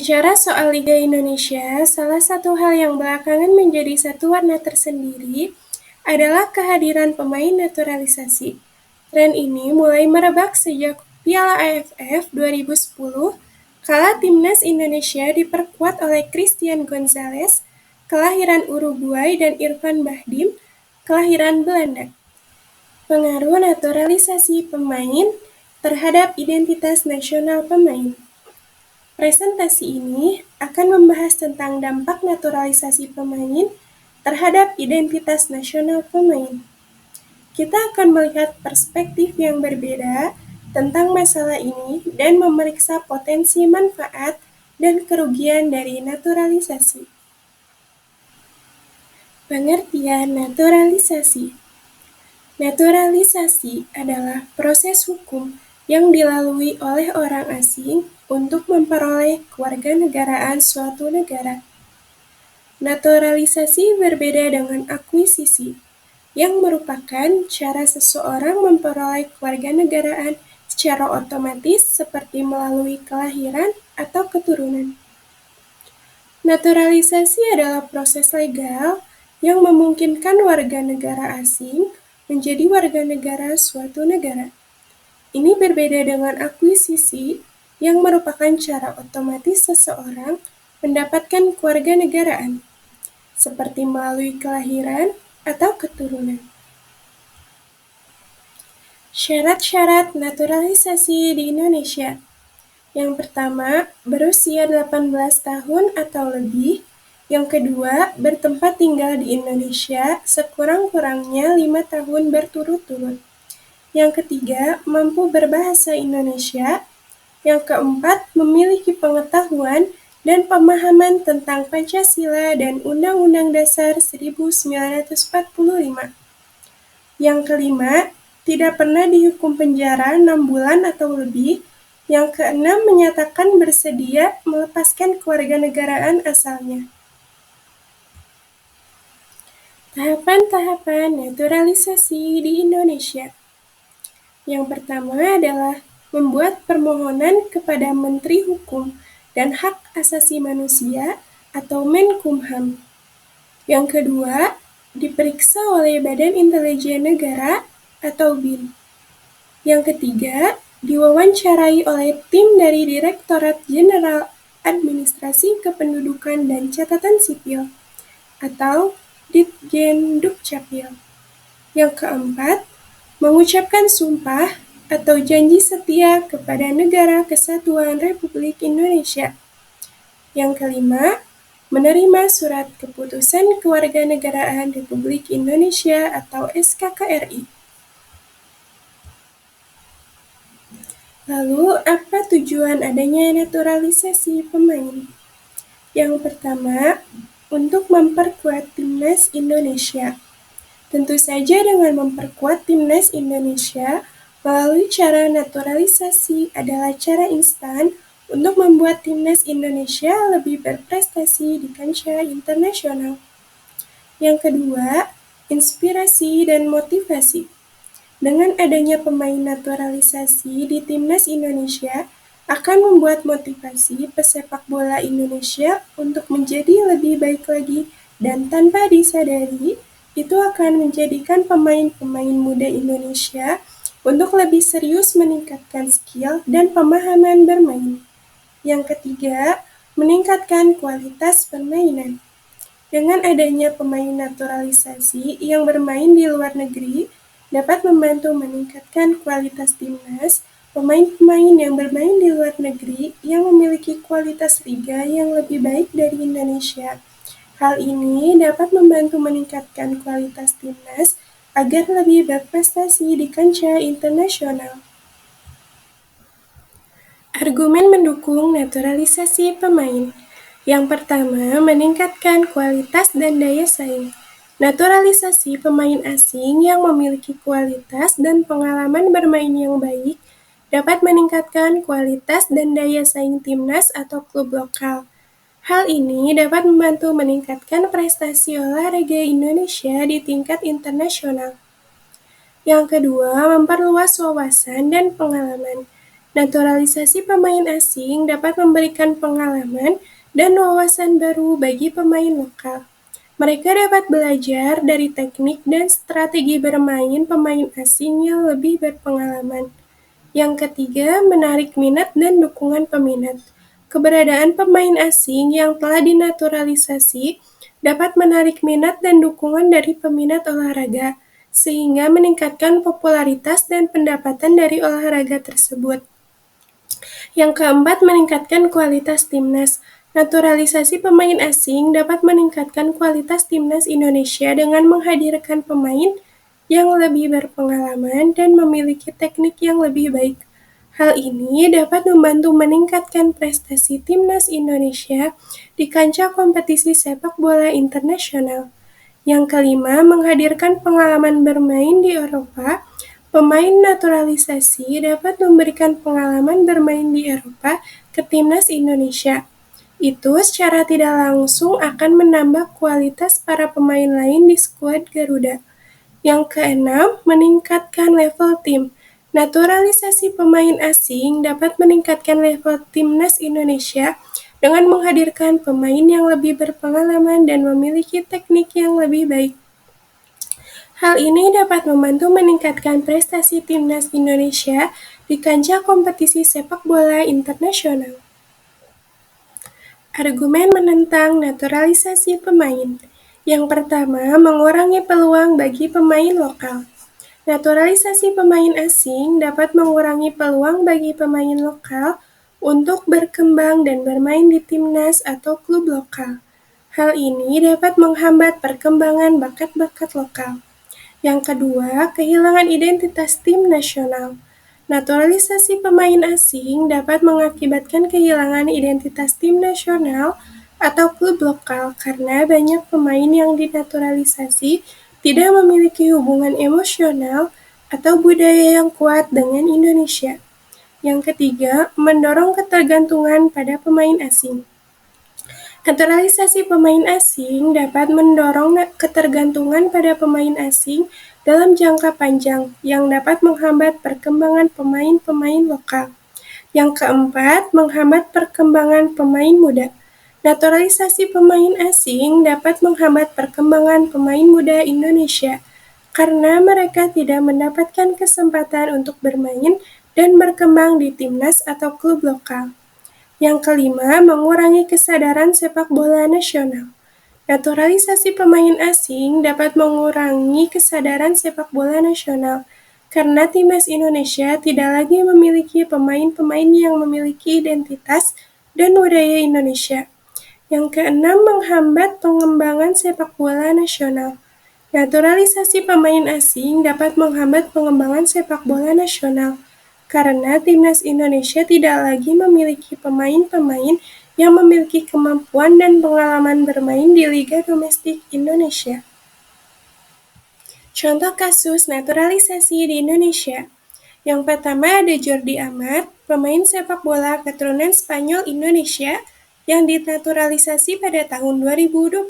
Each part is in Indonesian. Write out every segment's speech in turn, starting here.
Bicara soal Liga Indonesia, salah satu hal yang belakangan menjadi satu warna tersendiri adalah kehadiran pemain naturalisasi. Tren ini mulai merebak sejak Piala AFF 2010, kala timnas Indonesia diperkuat oleh Christian Gonzalez, kelahiran Uruguay, dan Irfan Bahdim, kelahiran Belanda. Pengaruh naturalisasi pemain terhadap identitas nasional pemain. Presentasi ini akan membahas tentang dampak naturalisasi pemain terhadap identitas nasional pemain. Kita akan melihat perspektif yang berbeda tentang masalah ini dan memeriksa potensi manfaat dan kerugian dari naturalisasi. Pengertian naturalisasi. Naturalisasi adalah proses hukum yang dilalui oleh orang asing untuk memperoleh kewarganegaraan suatu negara. Naturalisasi berbeda dengan akuisisi, yang merupakan cara seseorang memperoleh kewarganegaraan secara otomatis seperti melalui kelahiran atau keturunan. Naturalisasi adalah proses legal yang memungkinkan warga negara asing menjadi warga negara suatu negara. Ini berbeda dengan akuisisi, yang merupakan cara otomatis seseorang mendapatkan kewarganegaraan, seperti melalui kelahiran atau keturunan. Syarat-syarat naturalisasi di Indonesia. Yang pertama, berusia 18 tahun atau lebih. Yang kedua, bertempat tinggal di Indonesia sekurang-kurangnya 5 tahun berturut-turut. Yang ketiga, mampu berbahasa Indonesia. Yang keempat, memiliki pengetahuan dan pemahaman tentang Pancasila dan Undang-Undang Dasar 1945. Yang kelima, tidak pernah dihukum penjara 6 bulan atau lebih. Yang keenam, menyatakan bersedia melepaskan kewarganegaraan asalnya. Tahapan-tahapan naturalisasi di Indonesia. Yang pertama adalah membuat permohonan kepada Menteri Hukum dan Hak Asasi Manusia atau Menkumham. Yang kedua, diperiksa oleh Badan Intelijen Negara atau BIN. Yang ketiga, diwawancarai oleh tim dari Direktorat Jenderal Administrasi Kependudukan dan Catatan Sipil atau Ditjen Dukcapil. Yang keempat, mengucapkan sumpah atau janji setia kepada Negara Kesatuan Republik Indonesia. Yang kelima, menerima Surat Keputusan Kewarganegaraan Republik Indonesia atau SKKRI. Lalu, apa tujuan adanya naturalisasi pemain? Yang pertama, untuk memperkuat timnas Indonesia. Tentu saja dengan memperkuat timnas Indonesia melalui cara naturalisasi adalah cara instan untuk membuat timnas Indonesia lebih berprestasi di kancah internasional. Yang kedua, inspirasi dan motivasi. Dengan adanya pemain naturalisasi di timnas Indonesia akan membuat motivasi pesepak bola Indonesia untuk menjadi lebih baik lagi, dan tanpa disadari, itu akan menjadikan pemain-pemain muda Indonesia untuk lebih serius meningkatkan skill dan pemahaman bermain. Yang ketiga, meningkatkan kualitas permainan. Dengan adanya pemain naturalisasi yang bermain di luar negeri, dapat membantu meningkatkan kualitas timnas. Pemain-pemain yang bermain di luar negeri yang memiliki kualitas liga yang lebih baik dari Indonesia. Hal ini dapat membantu meningkatkan kualitas timnas agar lebih berprestasi di kancah internasional. Argumen mendukung naturalisasi pemain. Yang pertama, meningkatkan kualitas dan daya saing. Naturalisasi pemain asing yang memiliki kualitas dan pengalaman bermain yang baik dapat meningkatkan kualitas dan daya saing timnas atau klub lokal. Hal ini dapat membantu meningkatkan prestasi olahraga Indonesia di tingkat internasional. Yang kedua, memperluas wawasan dan pengalaman. Naturalisasi pemain asing dapat memberikan pengalaman dan wawasan baru bagi pemain lokal. Mereka dapat belajar dari teknik dan strategi bermain pemain asing yang lebih berpengalaman. Yang ketiga, menarik minat dan dukungan peminat. Keberadaan pemain asing yang telah dinaturalisasi dapat menarik minat dan dukungan dari peminat olahraga, sehingga meningkatkan popularitas dan pendapatan dari olahraga tersebut. Yang keempat, meningkatkan kualitas timnas. Naturalisasi pemain asing dapat meningkatkan kualitas timnas Indonesia dengan menghadirkan pemain yang lebih berpengalaman dan memiliki teknik yang lebih baik. Hal ini dapat membantu meningkatkan prestasi timnas Indonesia di kancah kompetisi sepak bola internasional. Yang kelima, menghadirkan pengalaman bermain di Eropa. Pemain naturalisasi dapat memberikan pengalaman bermain di Eropa ke timnas Indonesia. Itu secara tidak langsung akan menambah kualitas para pemain lain di skuad Garuda. Yang keenam, meningkatkan level tim. Naturalisasi pemain asing dapat meningkatkan level timnas Indonesia dengan menghadirkan pemain yang lebih berpengalaman dan memiliki teknik yang lebih baik. Hal ini dapat membantu meningkatkan prestasi timnas Indonesia di kancah kompetisi sepak bola internasional. Argumen menentang naturalisasi pemain. Yang pertama, mengurangi peluang bagi pemain lokal. Naturalisasi pemain asing dapat mengurangi peluang bagi pemain lokal untuk berkembang dan bermain di timnas atau klub lokal. Hal ini dapat menghambat perkembangan bakat-bakat lokal. Yang kedua, kehilangan identitas tim nasional. Naturalisasi pemain asing dapat mengakibatkan kehilangan identitas tim nasional atau klub lokal karena banyak pemain yang dinaturalisasi tidak memiliki hubungan emosional atau budaya yang kuat dengan Indonesia. Yang ketiga, mendorong ketergantungan pada pemain asing. Naturalisasi pemain asing dapat mendorong ketergantungan pada pemain asing dalam jangka panjang yang dapat menghambat perkembangan pemain-pemain lokal. Yang keempat, menghambat perkembangan pemain muda. Naturalisasi pemain asing dapat menghambat perkembangan pemain muda Indonesia karena mereka tidak mendapatkan kesempatan untuk bermain dan berkembang di timnas atau klub lokal. Yang kelima, mengurangi kesadaran sepak bola nasional. Naturalisasi pemain asing dapat mengurangi kesadaran sepak bola nasional karena timnas Indonesia tidak lagi memiliki pemain-pemain yang memiliki identitas dan budaya Indonesia. Yang keenam, menghambat pengembangan sepak bola nasional. Naturalisasi pemain asing dapat menghambat pengembangan sepak bola nasional karena timnas Indonesia tidak lagi memiliki pemain-pemain yang memiliki kemampuan dan pengalaman bermain di Liga Domestik Indonesia. Contoh kasus naturalisasi di Indonesia. Yang pertama ada Jordi Amat, pemain sepak bola keturunan Spanyol Indonesia yang dinaturalisasi pada tahun 2022.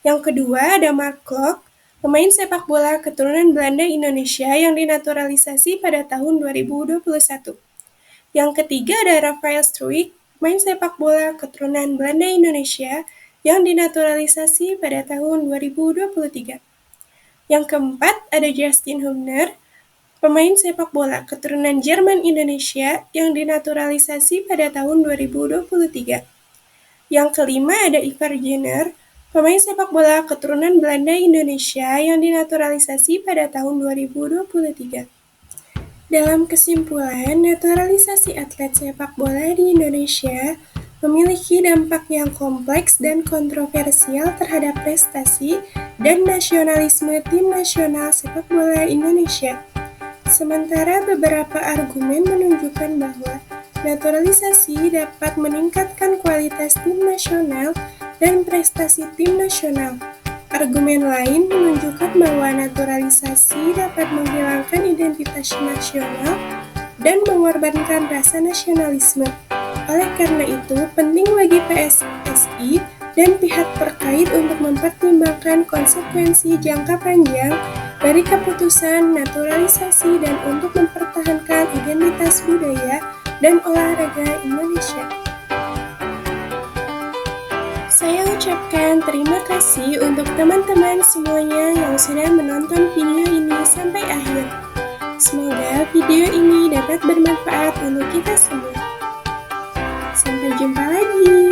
Yang kedua ada Mark Klok, pemain sepak bola keturunan Belanda Indonesia yang dinaturalisasi pada tahun 2021. Yang ketiga ada Rafael Struijk, pemain sepak bola keturunan Belanda Indonesia yang dinaturalisasi pada tahun 2023. Yang keempat ada Justin Hubner, pemain sepak bola keturunan Jerman Indonesia yang dinaturalisasi pada tahun 2023. Yang kelima ada Ivar Jenner, pemain sepak bola keturunan Belanda Indonesia yang dinaturalisasi pada tahun 2023. Dalam kesimpulan, naturalisasi atlet sepak bola di Indonesia memiliki dampak yang kompleks dan kontroversial terhadap prestasi dan nasionalisme tim nasional sepak bola Indonesia. Sementara beberapa argumen menunjukkan bahwa naturalisasi dapat meningkatkan kualitas tim nasional dan prestasi tim nasional. Argumen lain menunjukkan bahwa naturalisasi dapat menghilangkan identitas nasional dan mengorbankan rasa nasionalisme. Oleh karena itu, penting bagi PSSI dan pihak terkait untuk mempertimbangkan konsekuensi jangka panjang dari keputusan naturalisasi dan untuk mempertahankan identitas budaya dan olahraga Indonesia. Saya ucapkan terima kasih untuk teman-teman semuanya yang sudah menonton video ini sampai akhir. Semoga video ini dapat bermanfaat untuk kita semua. Sampai jumpa lagi.